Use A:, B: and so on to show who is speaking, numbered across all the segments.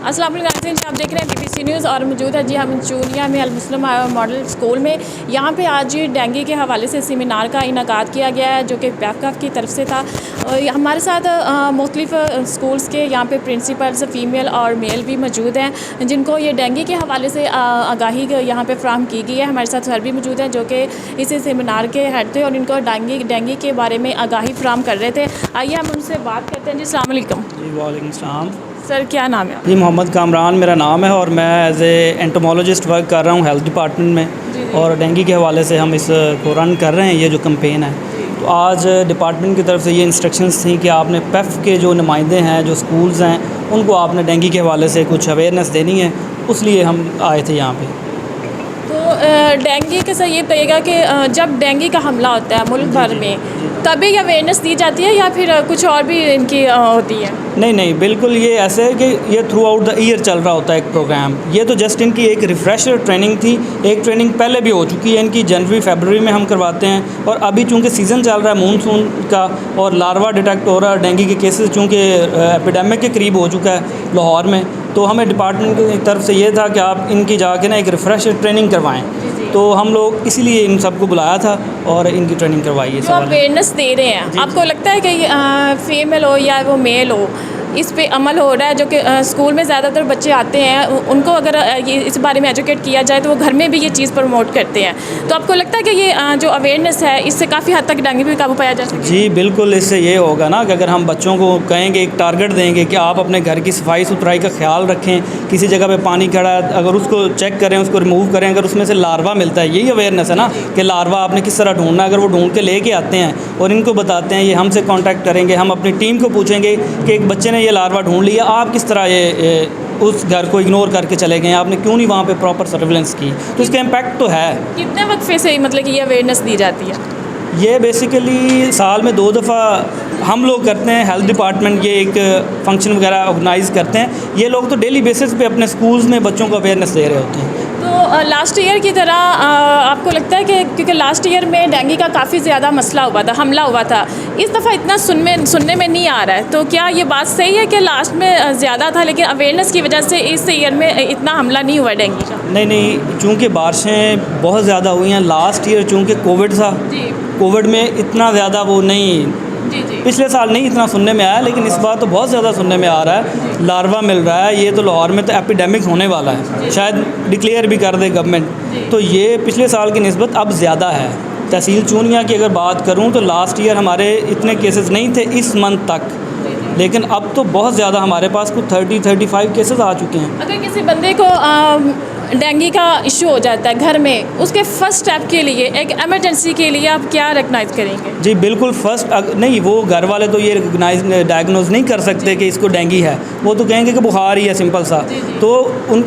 A: अस्सलाम वालेकुम जी, आप देख रहे हैं BBC न्यूज़ और मौजूद है जी हम चूनिया में अल मुस्लिम मॉडल स्कूल में। यहाँ पे आज डेंगू के हवाले से सेमिनार का इनेकाद किया गया है जो कि पैफकाफ की तरफ से था। हमारे साथ मुख्तलिफ स्कूल्स के यहाँ पे प्रिंसिपल्स फ़ीमेल और मेल भी मौजूद हैं जिनको ये डेंगू के हवाले से आगाही यहाँ पे फ्राहम की गई है। हमारे साथ सर भी मौजूद हैं जो कि इस सेमिनार के हेड थे और इनको डेंगू के बारे में आगाही फ्राहम कर रहे थे। आइए हम उनसे बात करते हैं। जी अस्सलाम वालेकुम।
B: जी वालेकुम सलाम।
A: सर क्या नाम है?
B: जी मोहम्मद कामरान मेरा नाम है और मैं एज ए एंटोमोलॉजिस्ट वर्क कर रहा हूँ हेल्थ डिपार्टमेंट में। और डेंगू के हवाले से हम इसको रन कर रहे हैं, ये जो कैंपेन है। तो आज डिपार्टमेंट की तरफ से ये इंस्ट्रक्शंस थी कि आपने पेफ के जो नुमाइंदे हैं, जो स्कूल्स हैं, उनको आपने डेंगू के हवाले से कुछ अवेयरनेस देनी है, उसलिए हम आए थे यहाँ पे।
A: तो डेंगू के साथ ये बताइएगा कि जब डेंगू का हमला होता है मुल्क भर में, तभी ये अवेयरनेस दी जाती है या फिर कुछ और भी इनकी होती है? नहीं,
B: बिल्कुल ये ऐसे है कि ये थ्रू आउट द ईयर चल रहा होता है एक प्रोग्राम। ये तो जस्ट इनकी एक रिफ़्रेशर ट्रेनिंग थी। एक ट्रेनिंग पहले भी हो चुकी है इनकी, जनवरी फरवरी में हम करवाते हैं। और अभी चूँकि सीज़न चल रहा है मानसून का और लार्वा डिटेक्ट हो रहा है, डेंगू के केसेस चूँकि एपिडेमिक के करीब हो चुका है लाहौर में, तो हमें डिपार्टमेंट की तरफ से ये था कि आप इनकी जाके ना एक रिफ़्रेशर ट्रेनिंग करवाएँ। तो हम लोग इसीलिए इन सबको बुलाया था और इनकी ट्रेनिंग करवाई है।
A: जो अवेयरनेस दे रहे हैं, आपको लगता है कि फीमेल हो या वो मेल हो, इस पे अमल हो रहा है? जो कि स्कूल में ज़्यादातर बच्चे आते हैं, उनको अगर ये इस बारे में एजुकेट किया जाए तो वो घर में भी ये चीज़ प्रमोट करते हैं। तो आपको लगता है कि ये जो अवेयरनेस है, इससे काफ़ी हद तक डेंगू पे काबू पाया जा सकता है?
B: जी बिल्कुल, इससे ये होगा ना कि अगर हम बच्चों को कहेंगे, एक टारगेट देंगे कि आप अपने घर की सफाई सुथराई का ख्याल रखें, किसी जगह पे पानी खड़ा है अगर उसको चेक करें, उसको रिमूव करें, अगर उसमें से लार्वा मिलता है, यही अवेयरनेस है ना कि लार्वा आपने किस तरह ढूंढना है। अगर वो ढूंढ के लेके आते हैं और इनको बताते हैं, ये हमसे कॉन्टैक्ट करेंगे, हम अपनी टीम को पूछेंगे कि एक बच्चे ने ये लार्वा ढूंढ लिया, आप किस तरह ये उस घर को इग्नोर करके चले गए, आपने क्यों नहीं वहाँ पे प्रॉपर सर्विलेंस की। तो इसका इम्पैक्ट तो है।
A: कितने वक्फे से मतलब कि ये अवेयरनेस दी जाती है?
B: ये बेसिकली साल में 2 दफ़ा हम लोग करते हैं, हेल्थ डिपार्टमेंट ये एक फंक्शन वगैरह ऑर्गेनाइज़ करते हैं। ये लोग तो डेली बेसिस पे अपने स्कूल्स में बच्चों को अवेयरनेस दे रहे होते हैं।
A: तो लास्ट ईयर की तरह आपको लगता है कि क्योंकि लास्ट ईयर में डेंगू का काफ़ी ज़्यादा मसला हुआ था, हमला हुआ था, इस दफ़ा इतना सुनने में नहीं आ रहा है, तो क्या ये बात सही है कि लास्ट में ज़्यादा था लेकिन अवेयरनेस की वजह से इस ईयर में इतना हमला नहीं हुआ डेंगू का?
B: नहीं, चूँकि बारिशें बहुत ज़्यादा हुई हैं। लास्ट ईयर चूँकि कोविड था, कोविड में इतना ज़्यादा वो नहीं, पिछले साल नहीं इतना सुनने में आया, लेकिन इस बार तो बहुत ज़्यादा सुनने में आ रहा है। लार्वा मिल रहा है, ये तो लाहौर में तो एपिडेमिक होने वाला है, शायद डिक्लेयर भी कर दे गवर्नमेंट। तो ये पिछले साल की निस्बत अब ज़्यादा है। तहसील चूनिया की अगर बात करूँ तो लास्ट ईयर हमारे इतने केसेस नहीं थे इस मंथ तक, लेकिन अब तो बहुत ज़्यादा हमारे पास कुछ 30-35 केसेस आ चुके हैं।
A: अगर किसी बंदे को डेंगू का इशू हो जाता है घर में, उसके फर्स्ट स्टेप के लिए, एक एमरजेंसी के लिए आप क्या रिकग्नाइज़ करेंगे?
B: जी बिल्कुल, फर्स्ट नहीं, वो घर वाले तो ये डायग्नोज नहीं कर सकते कि इसको डेंगू है, वो तो कहेंगे कि बुखार ही है, सिंपल सा। तो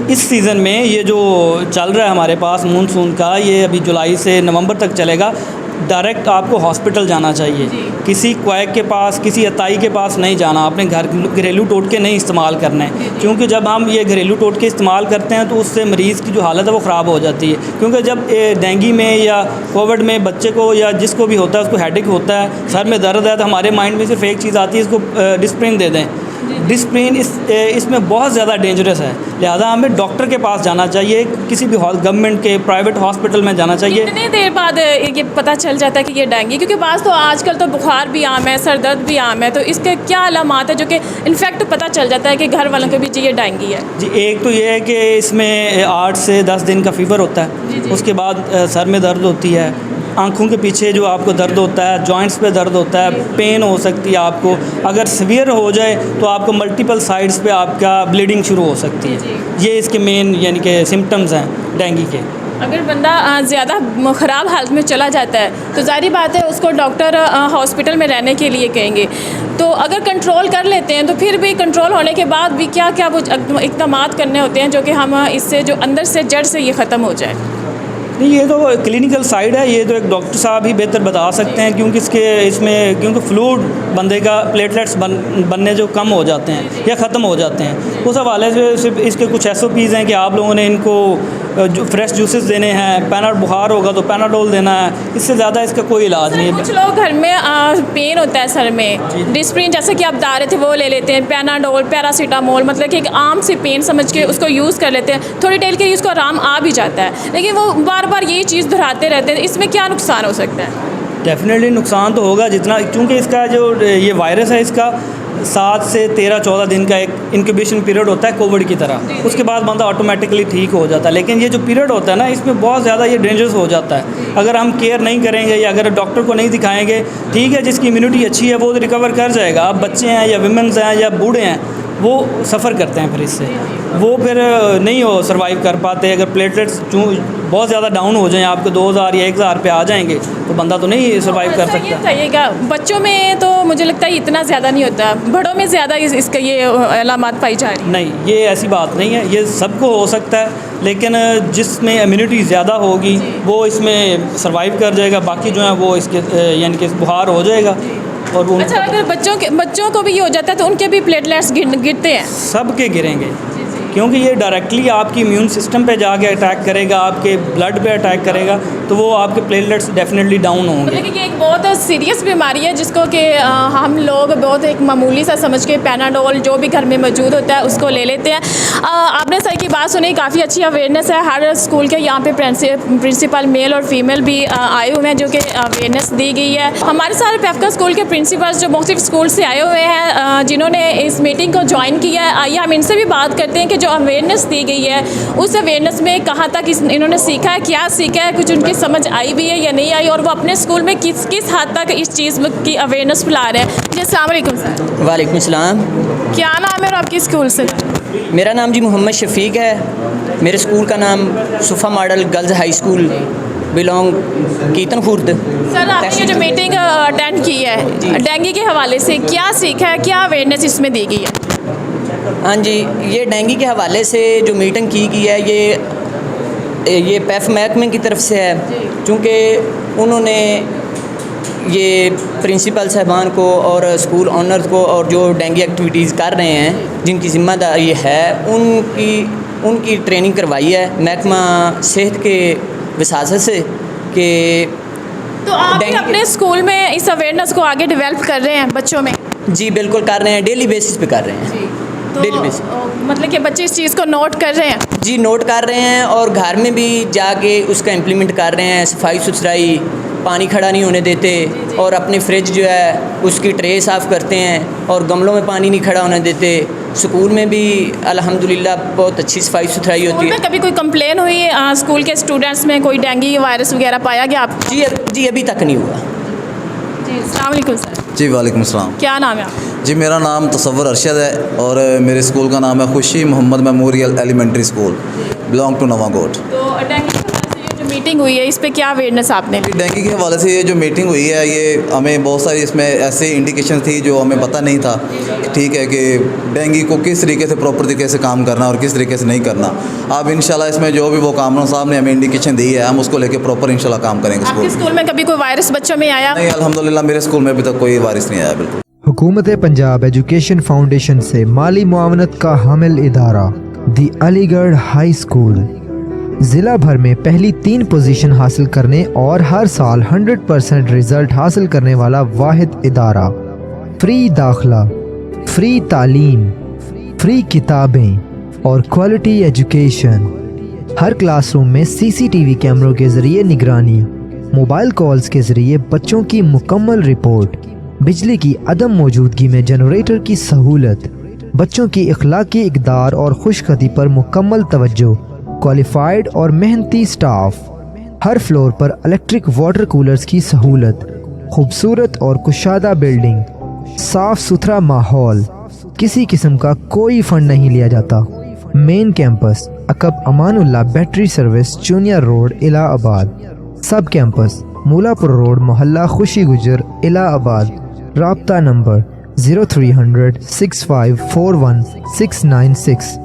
B: इस सीज़न में ये जो चल रहा है हमारे पास मानसून का, ये अभी जुलाई से नवंबर तक चलेगा। डायरेक्ट आपको हॉस्पिटल जाना चाहिए, किसी क्वैक के पास, किसी अताई के पास नहीं जाना। आपने घरेलू टोटके नहीं इस्तेमाल करने, क्योंकि जब हम ये घरेलू टोटके इस्तेमाल करते हैं तो उससे मरीज़ की जो हालत है वो ख़राब हो जाती है। क्योंकि जब डेंगू में या कोविड में बच्चे को या जिसको भी होता है उसको हेडेक होता है, सर में दर्द है, तो हमारे माइंड में सिर्फ एक चीज़ आती है, इसको डिस्प्रिन दे दें। डिस्प्रिन इसमें बहुत ज़्यादा डेंजरस है, लिहाजा हमें डॉक्टर के पास जाना चाहिए, किसी भी गवर्नमेंट के प्राइवेट हॉस्पिटल में जाना चाहिए।
A: कितनी देर बाद ये पता चल जाता है कि ये डेंगू? क्योंकि बात तो आजकल तो बुखार भी आम है, सर दर्द भी आम है, तो इसके क्या अलामात है जो कि इनफैक्ट पता चल जाता है कि घर वालों को भी जी ये डेंगू है?
B: जी एक तो ये है कि इसमें 8 से 10 दिन का फ़ीवर होता है। उसके बाद सर में दर्द होती है, आँखों के पीछे जो आपको दर्द होता है, जॉइंट्स पे दर्द होता है, पेन हो सकती है आपको। अगर सीवियर हो जाए तो आपको मल्टीपल साइड्स पे आपका ब्लीडिंग शुरू हो सकती है। ये इसके मेन यानी कि सिम्टम्स हैं डेंगू के।
A: अगर बंदा ज़्यादा ख़राब हालत में चला जाता है तो ज़ाहिर बात है उसको डॉक्टर हॉस्पिटल में रहने के लिए कहेंगे। तो अगर कंट्रोल कर लेते हैं तो फिर भी कंट्रोल होने के बाद भी क्या क्या वो इक़दामात करने होते हैं जो कि हम इससे जो अंदर से जड़ से ये ख़त्म हो जाए?
B: नहीं, ये तो क्लिनिकल साइड है, ये तो एक डॉक्टर साहब ही बेहतर बता सकते हैं, क्योंकि क्योंकि फ्लूइड बंदे का प्लेटलेट्स बनने जो कम हो जाते हैं या ख़त्म हो जाते हैं, उस हवाले से सिर्फ इसके कुछ SOPs हैं कि आप लोगों ने इनको जो फ्रेश जूसेस देने हैं, बुखार होगा तो पैनाडोल देना है, इससे ज़्यादा इसका कोई इलाज नहीं है।
A: कुछ लोग घर में पेन होता है सर में, डिस्प्रिन जैसे कि आप बता रहे थे वो ले लेते हैं, पैनाडोल, पैरासीटामोल, मतलब कि एक आम सी पेन समझ के उसको यूज़ कर लेते हैं, थोड़ी देर के लिए उसको आराम आ भी जाता है, लेकिन वो बार बार यही चीज़ दोहराते रहते हैं। इसमें क्या नुकसान हो सकता है?
B: डेफिनेटली नुकसान तो होगा, जितना क्योंकि इसका जो ये वायरस है इसका 7 से 13-14 दिन का एक इंक्यूबेशन पीरियड होता है कोविड की तरह, उसके बाद बंदा ऑटोमेटिकली ठीक हो जाता है। लेकिन ये जो पीरियड होता है ना, इसमें बहुत ज़्यादा ये डेंजरस हो जाता है अगर हम केयर नहीं करेंगे या अगर डॉक्टर को नहीं दिखाएंगे। ठीक है, जिसकी इम्यूनिटी अच्छी है वो रिकवर कर जाएगा। अब बच्चे हैं या विमेंस हैं या बूढ़े हैं, वो सफ़र करते हैं, फिर इससे वो फिर नहीं हो सर्वाइव कर पाते। अगर प्लेटलेट्स बहुत ज़्यादा डाउन हो जाएं, आपके 2000 या 1000 पे आ जाएंगे, तो बंदा तो नहीं सर्वाइव कर सकता।
A: ये कहिएगा, बच्चों में तो मुझे लगता है इतना ज़्यादा नहीं होता, बड़ों में ज़्यादा इसका ये अलामत पाई जा रही है।
B: नहीं, ये ऐसी बात नहीं है, ये सबको हो सकता है, लेकिन जिसमें इम्यूनिटी ज़्यादा होगी वो इसमें सर्वाइव कर जाएगा, बाकी जो है वो इसके यानी कि बुखार हो जाएगा। और
A: अच्छा, अगर बच्चों को भी ये हो जाता है तो उनके भी प्लेटलेट्स गिरते हैं?
B: सबके गिरेंगे, क्योंकि ये डायरेक्टली आपकी इम्यून सिस्टम पे जाके अटैक करेगा, आपके ब्लड पे अटैक करेगा, तो वो आपके प्लेटलेट्स डेफिनेटली डाउन होंगे।
A: मतलब कि ये एक बहुत सीरियस बीमारी है जिसको कि हम लोग बहुत एक मामूली सा समझ के पैनाडोल जो भी घर में मौजूद होता है उसको ले लेते हैं। आपने सर की बात सुनी, काफ़ी अच्छी अवेयरनेस है। हर स्कूल के यहाँ पे प्रिंसिपल मेल और फीमेल भी आए हुए हैं जो कि अवेयरनेस दी गई है। हमारे सारे पेफका स्कूल के प्रिंसिपल्स जो मुख्तलिफ स्कूल से आए हुए हैं जिन्होंने इस मीटिंग को ज्वाइन किया है, आइए हम इनसे भी बात करते हैं कि जो अवेयरनेस दी गई है उस अवेयरनेस में कहाँ तक इन्होंने सीखा है, क्या सीखा है, कुछ उनकी समझ आई भी है या नहीं आई, और वो अपने स्कूल में किस हद तक इस चीज़ की अवेयरनेस फैला रहे हैं। जी अस्सलाम वालेकुम सर।
C: वालेकुम सलाम।
A: क्या नाम है और आपकी स्कूल से?
C: मेरा नाम जी मोहम्मद शफीक है। मेरे स्कूल का नाम Sufa model girls high school belong Kitan Khurd.
A: Sir आपने ये जो मीटिंग अटेंड की है डेंगू के हवाले से, क्या सीखा है, क्या अवेयरनेस इसमें दी गई है?
C: हाँ जी, ये डेंगू के हवाले से जो मीटिंग की गई है ये पैफ महकमे की तरफ से है, क्योंकि उन्होंने ये प्रिंसिपल साहबान को और स्कूल ऑनर्स को और जो डेंगू एक्टिविटीज़ कर रहे हैं जिनकी ज़िम्मेदारी है उनकी ट्रेनिंग करवाई है महकमा सेहत के वसासत से कि
A: तो आप भी अपने स्कूल में इस अवेयरनेस को आगे डेवलप कर रहे हैं बच्चों में?
C: जी बिल्कुल कर रहे हैं, डेली बेसिस पे कर रहे हैं।
A: तो
C: डेली बेसिस
A: मतलब कि बच्चे इस चीज़ को नोट कर रहे हैं?
C: जी नोट कर रहे हैं और घर में भी जाके उसका इम्प्लीमेंट कर रहे हैं। सफाई सुथराई, पानी खड़ा नहीं होने देते और अपनी फ्रिज जो है उसकी ट्रे साफ़ करते हैं और गमलों में पानी नहीं खड़ा होने देते। स्कूल में भी अल्हम्दुलिल्लाह बहुत अच्छी सफाई सुथराई होती है।
A: कभी कोई कंप्लेन हुई स्कूल के स्टूडेंट्स में, कोई डेंगू वायरस वगैरह पाया गया आप?
C: जी अभी तक नहीं हुआ।
A: जी अस्सलाम वालेकुम सर।
D: जी वालेकुम सलाम।
A: क्या नाम है आपका?
D: जी मेरा नाम तसव्वुर अरशद है और मेरे स्कूल का नाम है Khushi Mohammad memorial elementary school, belong to Nawakot.
A: तो डेंगू के हवाले से ये जो मीटिंग हुई है इस पे क्या अवेयरनेस आपने?
D: डेंगू के हवाले से ये जो मीटिंग हुई है ये हमें बहुत सारी इसमें ऐसे इंडिकेशन थी जो हमें पता नहीं था, ठीक है, कि डेंगू को किस तरीके से प्रॉपर तरीके से काम करना और किस तरीके से नहीं करना। अब इंशाल्लाह इसमें जो भी वो कामरान साहब ने हमें इंडिकेशन दी है हम उसको लेके प्रॉपर इंशाल्लाह काम करेंगे।
A: आपके स्कूल में कभी कोई वायरस बच्चों में आया?
D: नहीं, अल्हम्दुलिल्लाह मेरे स्कूल में अभी तक कोई वायरस नहीं आया। बिल्कुल।
E: हुकूमत पंजाब एजुकेशन फाउंडेशन से माली मुआवनत का हामिल इदारा दी अलीगढ़ हाई स्कूल ज़िला भर में पहली 3 पोजीशन हासिल करने और हर साल 100% रिजल्ट हासिल करने वाला वाहिद इदारा। फ्री दाखला, फ्री तालीम, फ्री किताबें और क्वालिटी एजुकेशन। हर क्लासरूम में CCTV कैमरों के ज़रिए निगरानी, मोबाइल कॉल्स के ज़रिए बच्चों की मुकम्मल रिपोर्ट, बिजली की अदम मौजूदगी में जनरेटर की सहूलत, बच्चों की इखलाकी इक़दार और खुशखती पर मुकम्मल तवज्जो, क्वालिफाइड और मेहनती स्टाफ, हर फ्लोर पर इलेक्ट्रिक वाटर कूलर्स की सहूलत, खूबसूरत और कुशादा बिल्डिंग, साफ सुथरा माहौल, किसी किस्म का कोई फंड नहीं लिया जाता। मेन कैंपस अकब Amanullah battery service junior road Allahabad, sub campus मूलापुर road मोहल्ला खुशी गुजर इलाहाबाद। राब्ता नंबर 0300 6541 696।